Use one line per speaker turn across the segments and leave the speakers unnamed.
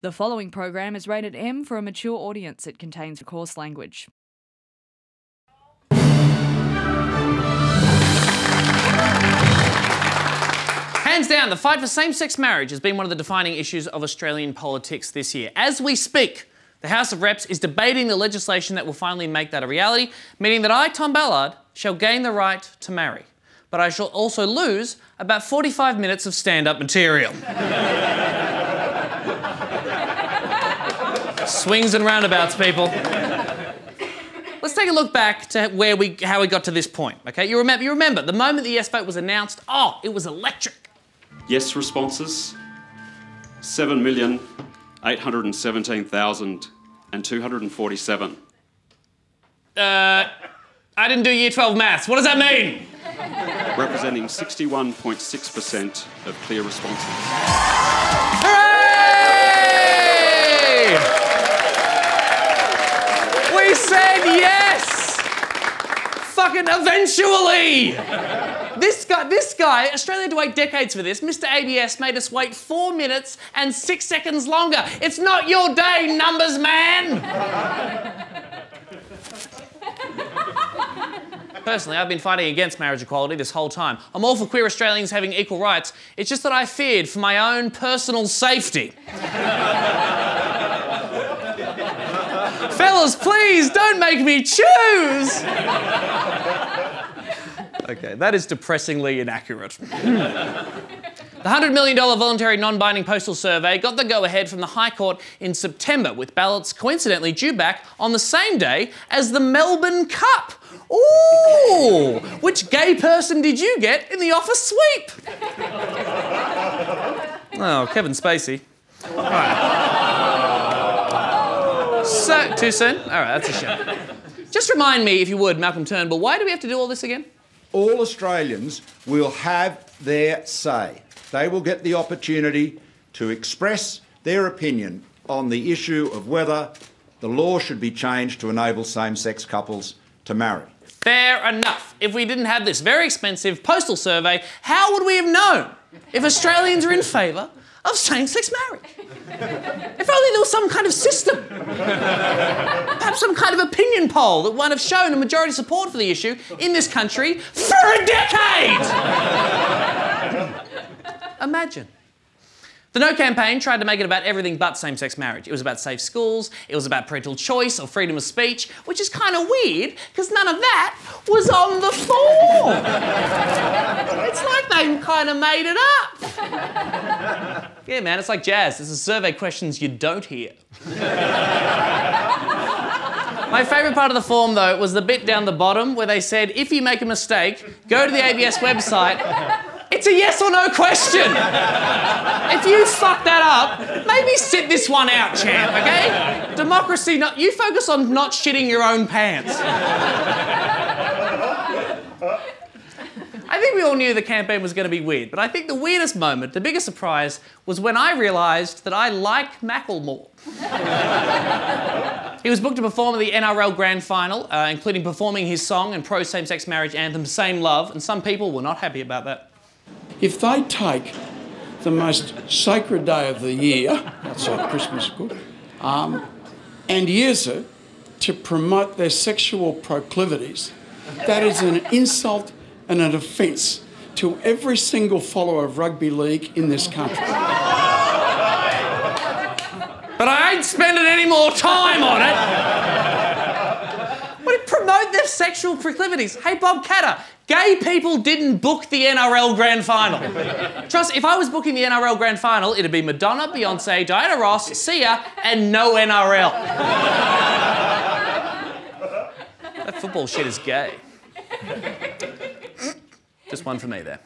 The following program is rated M for a mature audience. It contains coarse language.
Hands down, the fight for same-sex marriage has been one of the defining issues of Australian politics this year. As we speak, the House of Reps is debating the legislation that will finally make that a reality, meaning that I, Tom Ballard, shall gain the right to marry. But I shall also lose about 45 minutes of stand-up material. Swings and roundabouts, people. Let's take a look back to how we got to this point, okay? You remember, the moment the yes vote was announced, it was electric.
Yes responses, 7,817,247.
I didn't do Year 12 maths. What does that mean?
Representing 61.6% of clear responses.
Hooray! We said yes! Fucking eventually! This guy, Australia had to wait decades for this. Mr. ABS made us wait 4 minutes and 6 seconds longer. It's not your day, numbers man! Personally, I've been fighting against marriage equality this whole time. I'm all for queer Australians having equal rights. It's just that I feared for my own personal safety. Fellas, please don't make me choose! Okay, that is depressingly inaccurate. The $100 million voluntary non-binding postal survey got the go-ahead from the High Court in September, with ballots coincidentally due back on the same day as the Melbourne Cup. Ooh! Which gay person did you get in the office sweep? Oh, Kevin Spacey. All right. So, too soon? All right, that's a shame. Just remind me, if you would, Malcolm Turnbull, why do we have to do all this again?
All Australians will have their say. They will get the opportunity to express their opinion on the issue of whether the law should be changed to enable same-sex couples to marry.
Fair enough. If we didn't have this very expensive postal survey, how would we have known if Australians are in favour of same-sex marriage? If only there was some kind of system. Perhaps some kind of opinion poll that might have shown a majority support for the issue in this country for a decade! Imagine. The No campaign tried to make it about everything but same-sex marriage. It was about safe schools, it was about parental choice or freedom of speech, which is kind of weird, because none of that was on the form. It's like they kind of made it up. Yeah, man, it's like jazz. There's a survey questions you don't hear. My favourite part of the form, though, was the bit down the bottom where they said, if you make a mistake, go to the ABS website. It's a yes or no question. If you fuck that up, maybe sit this one out, champ, okay? Democracy, you focus on not shitting your own pants. I think we all knew the campaign was going to be weird, but I think the weirdest moment, the biggest surprise, was when I realised that I like Macklemore. He was booked to perform at the NRL Grand Final, including performing his song and pro-same-sex marriage anthem, Same Love, and some people were not happy about that.
If they take the most sacred day of the year, outside Christmas, of course, and use it to promote their sexual proclivities, that is an insult and an offence to every single follower of rugby league in this country.
But I ain't spending any more time on it. Would it promote their sexual proclivities? Hey, Bob Catter, gay people didn't book the NRL Grand Final. Trust, if I was booking the NRL Grand Final, it'd be Madonna, Beyonce, Diana Ross, Sia, and no NRL. That football shit is gay. Just one for me there.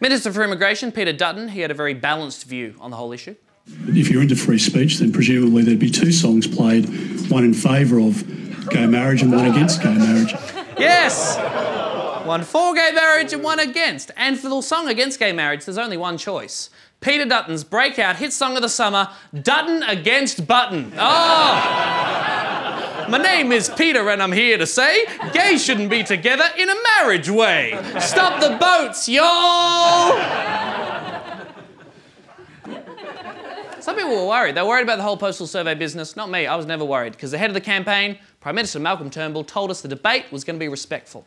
Minister for Immigration, Peter Dutton, he had a very balanced view on the whole issue.
If you're into free speech, then presumably there'd be two songs played, one in favour of gay marriage and one against gay marriage.
Yes! One for gay marriage and one against. And for the song against gay marriage, there's only one choice. Peter Dutton's breakout hit song of the summer, Dutton Against Button. Oh! My name is Peter and I'm here to say gays shouldn't be together in a marriage way. Stop the boats, y'all! Some people were worried. They were worried about the whole postal survey business. Not me. I was never worried because the head of the campaign, Prime Minister Malcolm Turnbull, told us the debate was going to be respectful.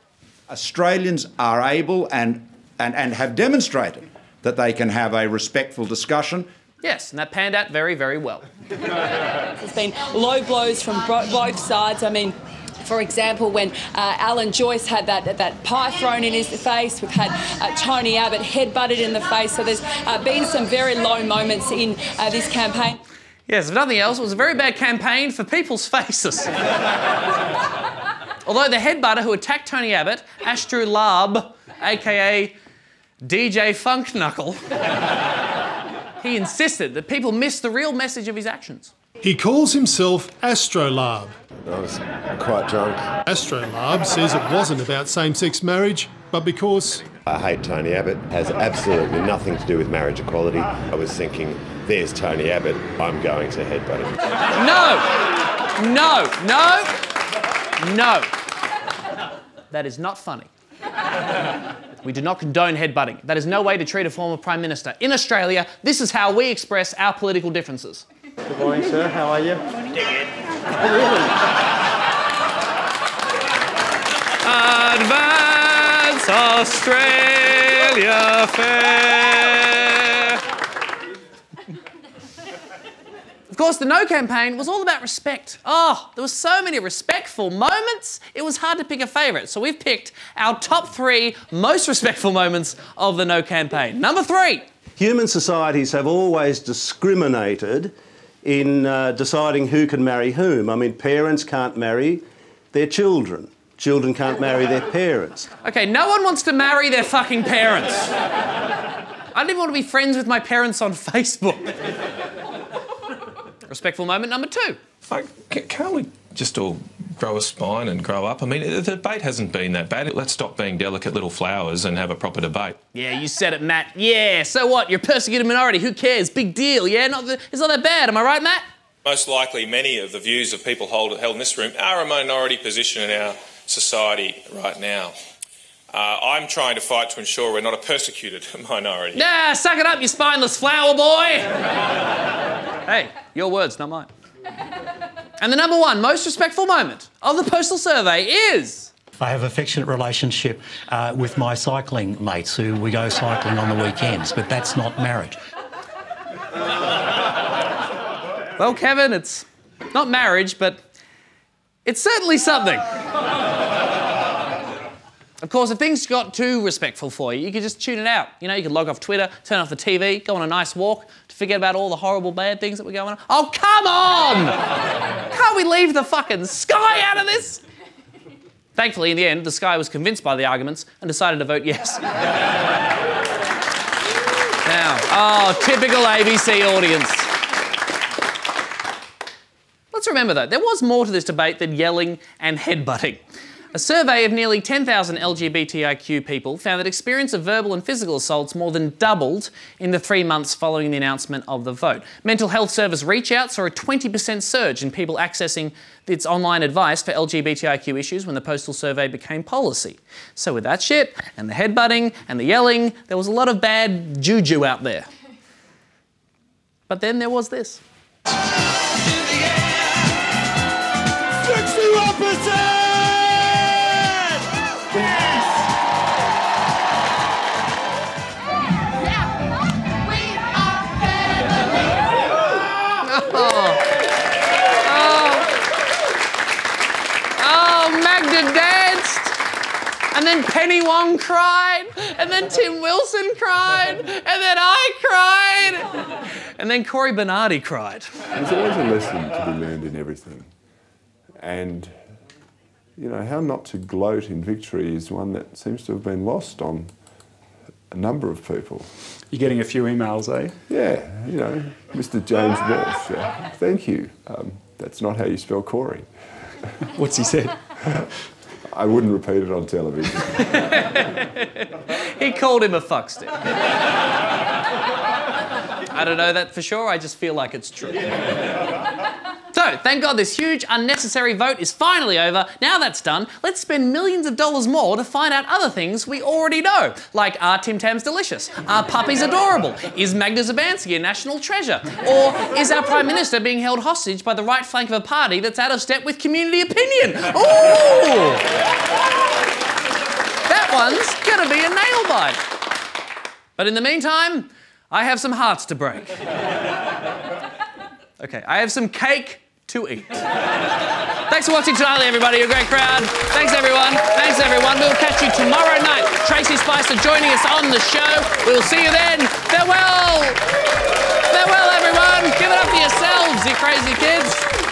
Australians are able and have demonstrated that they can have a respectful discussion.
Yes, and that panned out very, very well.
There's been low blows from both sides. I mean, for example, when Alan Joyce had that pie thrown in his face, we've had Tony Abbott headbutted in the face. So there's been some very low moments in this campaign.
Yes, if nothing else, it was a very bad campaign for people's faces. Although the headbutter who attacked Tony Abbott, Astro Lab, aka DJ Funk Knuckle, he insisted that people missed the real message of his actions.
He calls himself Astrolabe.
I was quite drunk.
Astrolabe says it wasn't about same-sex marriage, but because...
I hate Tony Abbott. It has absolutely nothing to do with marriage equality. I was thinking, there's Tony Abbott, I'm going to headbutt him.
No! That is not funny. We do not condone headbutting. That is no way to treat a former Prime Minister. In Australia, this is how we express our political differences.
Good morning, sir. How are you?
Advance Australia Fair. Of course, the No campaign was all about respect. Oh, there were so many respectful moments, it was hard to pick a favourite. So we've picked our top 3 most respectful moments of the No campaign. Number 3.
Human societies have always discriminated in deciding who can marry whom. I mean, parents can't marry their children. Children can't marry their parents.
Okay, no one wants to marry their fucking parents. I don't even want to be friends with my parents on Facebook. Respectful moment number 2.
Can't we just all grow a spine and grow up? I mean, the debate hasn't been that bad. Let's stop being delicate little flowers and have a proper debate.
Yeah, you said it, Matt. Yeah, so what? You're a persecuted minority. Who cares? Big deal, yeah? It's not that bad. Am I right, Matt?
Most likely, many of the views of people held in this room are a minority position in our society right now. I'm trying to fight to ensure we're not a persecuted minority.
Yeah, suck it up, you spineless flower boy! Hey, your words, not mine. And the number 1 most respectful moment of the postal survey is...
I have an affectionate relationship with my cycling mates who we go cycling on the weekends, but that's not marriage.
Well, Kevin, it's not marriage, but it's certainly something. Of course, if things got too respectful for you, you could just tune it out. You know, you could log off Twitter, turn off the TV, go on a nice walk to forget about all the horrible bad things that were going on. Oh, come on! Can't we leave the fucking Sky out of this? Thankfully, in the end, the Sky was convinced by the arguments and decided to vote yes. Now, oh, typical ABC audience. Let's remember, though, there was more to this debate than yelling and headbutting. A survey of nearly 10,000 LGBTIQ people found that experience of verbal and physical assaults more than doubled in the 3 months following the announcement of the vote. Mental health service reach out saw a 20% surge in people accessing its online advice for LGBTIQ issues when the postal survey became policy. So with that shit, and the headbutting, and the yelling, there was a lot of bad juju out there. But then there was this.
61%!
Magda danced, and then Penny Wong cried, and then Tim Wilson cried, and then I cried, and then Cory Bernardi cried.
There's always a lesson to be learned in everything. And, you know, how not to gloat in victory is one that seems to have been lost on a number of people.
You're getting a few emails, eh?
Yeah, you know, Mr. James Walsh, thank you. That's not how you spell Corey.
What's he said?
I wouldn't repeat it on television.
He called him a fuckstick. I don't know that for sure, I just feel like it's true. So, So, thank God this huge, unnecessary vote is finally over. Now that's done, let's spend millions of dollars more to find out other things we already know. Like, are Tim Tams delicious? Are puppies adorable? Is Magda Zabanski a national treasure? Or is our Prime Minister being held hostage by the right flank of a party that's out of step with community opinion? Ooh! That one's gonna be a nail bite. But in the meantime, I have some hearts to break. Okay, I have some cake to eat. Thanks for watching tonight, everybody. You're a great crowd. Thanks, everyone. Thanks, everyone. We'll catch you tomorrow night. Tracy Spicer joining us on the show. We'll see you then. Farewell. Farewell, everyone. Give it up for yourselves, you crazy kids.